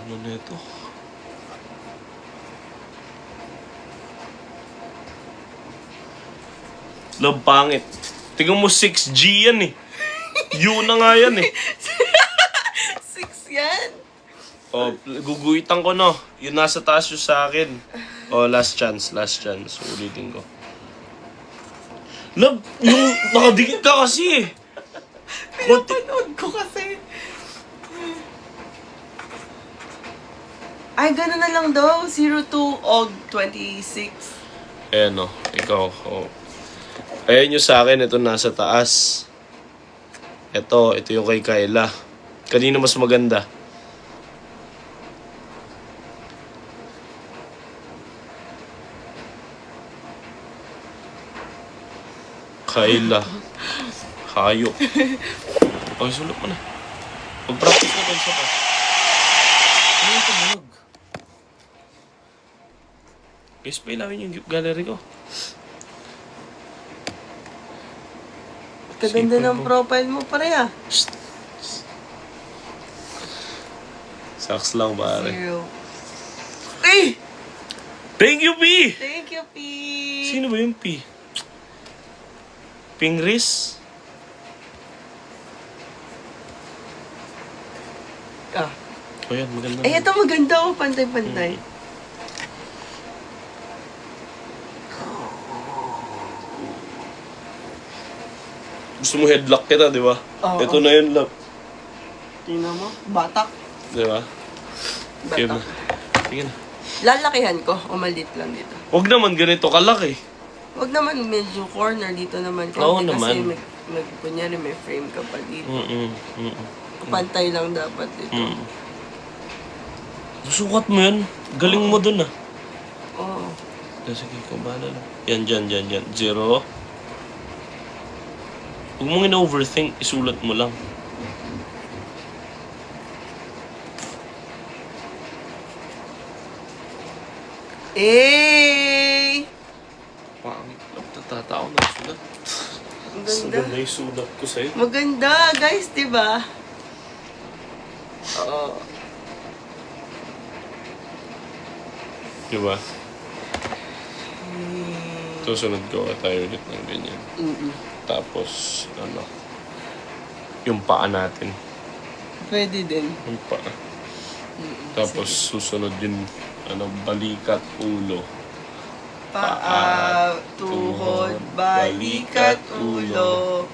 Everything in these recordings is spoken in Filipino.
Ano na ito? Love, pangit. Tingnan mo 6G yan eh. U na nga yan eh. 6 yan. Oh, guguhitan ko no. Yung nasa taas yung sa akin. Oh, last chance. Ulitin ko. Love, yung nakadikit ka kasi eh. Pinapanood ko kasi. Ay, gano'n na lang daw. 02 og 26. Ayan o, ikaw. Oh. Ayan yung sa akin, ito nasa taas. Ito yung kay Kayla. Kanino mas maganda? Kayla. Hayok. Okay, sulot mo na. Mag-practice na tayo sa pa. Ano yung tumunog? Guys, pa ilawin yung gallery ko. Kaganda Sipag ng mo. profile mo pare ah. Saks lang, pare. 0. Ay! Thank you, P! Thank you, P. Sino ba yung P? Pingris? Ah. O yan, maganda. Ay, ito maganda oh. Pantay-pantay. Gusto mo headlock kita, di ba? Oo. Ito na yun, love. Tingnan mo. Batak. Di ba? Yun na. Batak. Tingnan. Lalakihan ko. O maliit lang dito. Huwag naman ganito kalaki. Wag naman medyo corner dito naman. Oo Kasi naman. kunyari may frame ka pa dito. Mm-mm. Pantay lang dapat dito. Mm. Sukat mo yan. Galing mo dun ah. Oo. Sige, ikaw bahala lang. Yan, dyan. 0. Huwag mong in-overthink. Isulat mo lang. Eh! Pangit lang. Tatatao na sulat. Ang Ang ganda. ganda yung sulat ko sa'yo. Maganda, guys, di ba? Oo. Diba? Susunod gawa tayo ulit ng ganyan. Tapos, yung paa natin. Pwede din. Yung paa. Tapos, susunod yung, balikat, ulo. Paa, tuhod, balikat, ulo,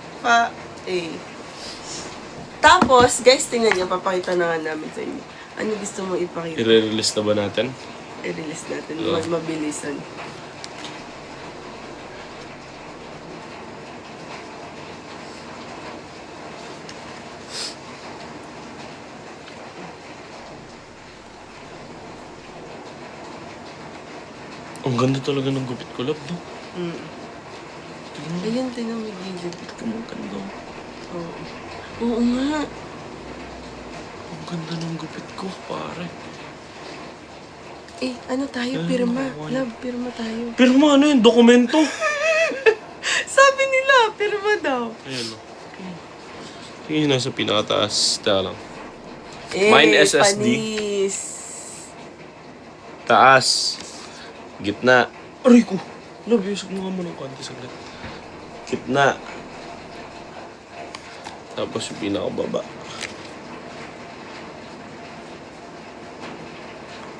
Tapos, guys, tingnan niyo, papakita na nga namin sa inyo. Ano gusto mo ipakita? I-release na ba natin? I-release natin. Oo. Mabilisan. Ang ganda talaga ng gupit ko, love, no? Ayun, tingnan mo gilid. Ang ganda. Oo. Oo nga. Ang ganda ng gupit ko, pare. Eh, ano tayo? Ayun, Pirma. kawaii. Love, pirma tayo. Pero ano yun? Dokumento? Sabi nila, pirma daw. Ayan, no? Tingin nasa pinakataas. Teka lang. Eh, Mine SSD. panis. Taas. Gitna. Aray ko. Love, yusok mo nga mo ng konti saglit. Gitna. Tapos yung pinakababa.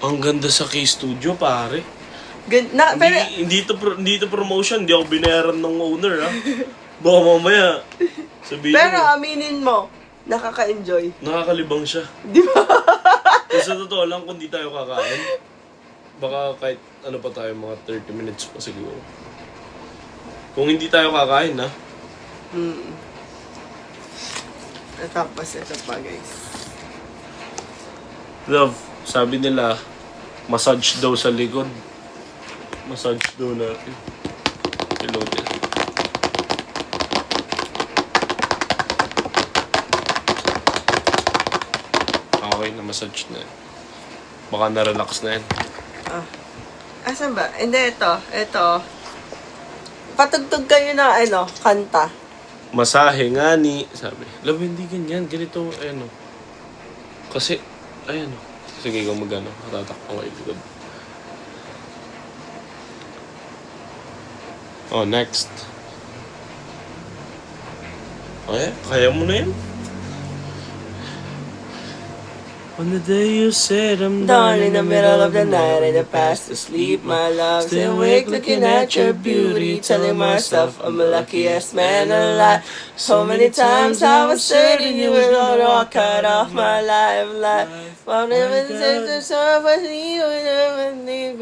Ang ganda sa K-Studio, pare. Pero, Hindi to promotion. Hindi ako binayaran ng owner, ha? Baka mamaya, sabihin pero mo, aminin mo, nakaka-enjoy. nakakalibang siya. Di ba? Kasi sa totoo lang, kung di tayo kakain, baka kahit ano pa tayo, mga 30 minutes pa siguro. Kung hindi tayo kakain, ha? Tapos ito pa, guys. Love, sabi nila, massage daw sa likod. Massage daw natin. Hello din. Okay, na-massage na yan. Baka na-relax na yan. Asan ba? Hindi, ito. Patugtog kayo ng, kanta. Masahe nga ni, sabi. Love, hindi ganyan. Ganito, ayan o. Kasi, ayan o. Sige, kung magano, tatakpan ko yung likod. Oh, next. Okay, kaya mo na yan. On the day you said I'm Dawn in the middle of the night and I fast asleep, my love. Still awake looking at your beauty, telling myself I'm the luckiest man alive. So many times I was certain you were gonna cut off my life. I'll never take the surface, you will never leave.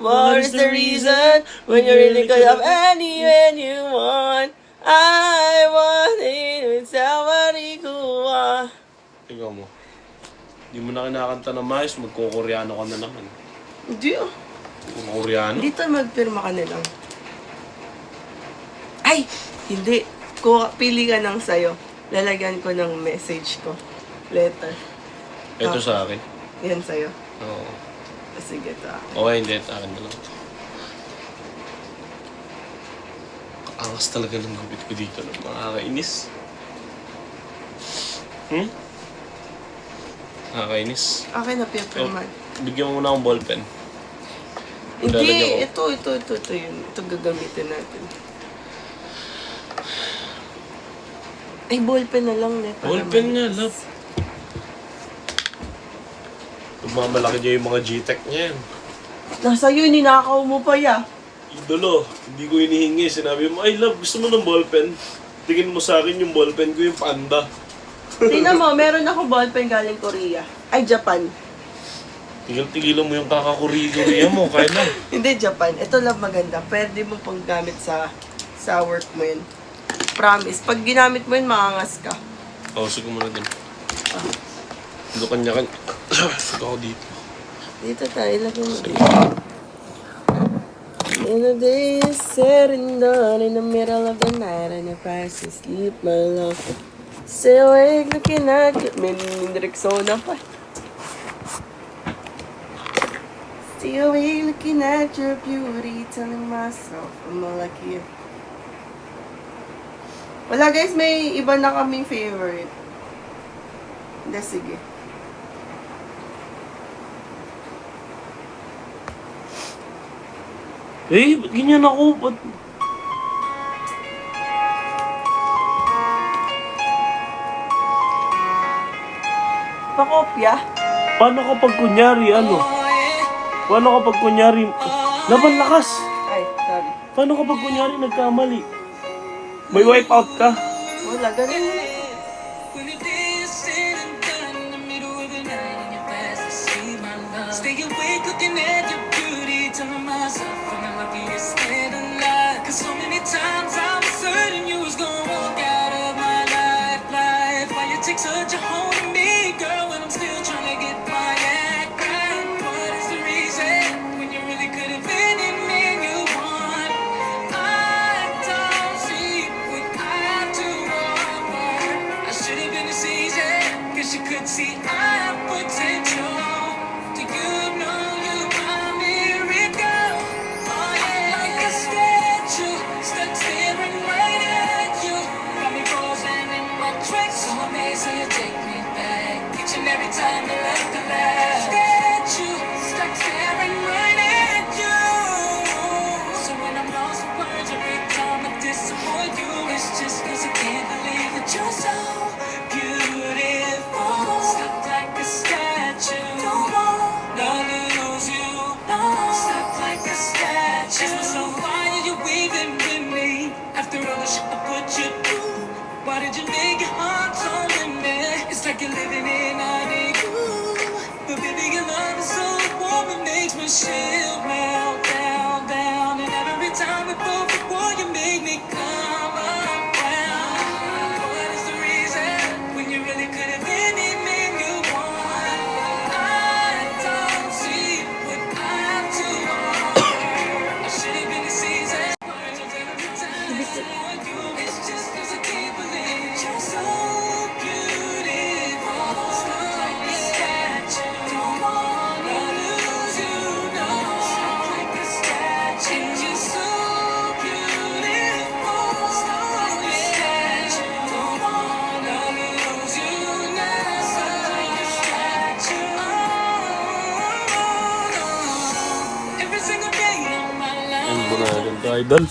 What is the reason when you really could have anyone you want? I want it with somebody who wants. Ikaw mo. Hindi mo na kinakanta ng maayos, magkukoreano ka na naman. Hindi ah. Koreano? Dito magpirma ka na lang. Ay! Hindi. Pili ka ng sayo. Lalagyan ko ng message ko. Letter. Ito sa akin. Yan sayo. Oo. Sige, ito ah. Okay, hindi. Akin na lang ito. Angas talaga ng gupit ko dito. Makakainis. Nakakainis. Akin na pipirman. Bigyan mo muna akong ballpen. Hindi. Ito yun. Ito gagamitin natin. Ay, ballpen na lang. Ballpen nga, love. Mamalaki niya yung mga G-Tech niya yan. Nasa yun, ninakaw mo pa ya. Idolo, hindi ko hinihingi. Sinabi mo, ay love, gusto mo ng ballpen? Tingin mo sa akin yung ballpen ko, yung Panda. Tingnan mo, meron ako ballpen galing Korea. Ay, Japan. Tigil-tigilan mo yung kakakuri-korea mo, kaya na. Hindi, Japan. Ito lang maganda. Pwede mo pang gamit sa work mo yun. Promise. Pag ginamit mo yun, makangas ka. Sige mo na din. Ito kanya-kanya. Ito ako dito. Dito tayo. Lagyan mo dito. In the day is setting down in the middle of the night and I fast asleep, my love. Stay awake looking at you. May Rexona pa. Stay awake looking at your beauty, telling myself I'm lucky. Wala guys, may iba na kaming favorite. Hindi, sige. Ba't ganyan ako? Ba't? Pakopya? Paano kapag kunyari, Paano kapag kunyari, laban lakas? Ay, sorry. Paano kapag kunyari nagkamali? May wipeout ka? Wala, ganun mo. Stay awake looking at your beauty, telling myself I'm the luckiest man alive. 'Cause so many times I was certain you was gonna walk out of my life. Why you take such a hold of me, girl, when I'm still trying to get my act right? What is the reason when you really could have been the man you want? I don't see what I have to offer. I should have been a season, 'cause you could see I have potential. Do you know you are a miracle? Oh yeah, like a statue, stuck staring right at you. Got me frozen in my tracks, so amazing you take me back. Each and every time you left the last statue, stuck staring right at you. So when I'm lost for words, every time I disappoint you, it's just 'cause I can't believe that you're so beautiful. Stuck like a statue. Not lose you. Stuck like a statue. Ask myself, why are you weaving with me? After all the shit I put you through, why did you make your heart so limit? It's like you're living in a mga ganito, idol.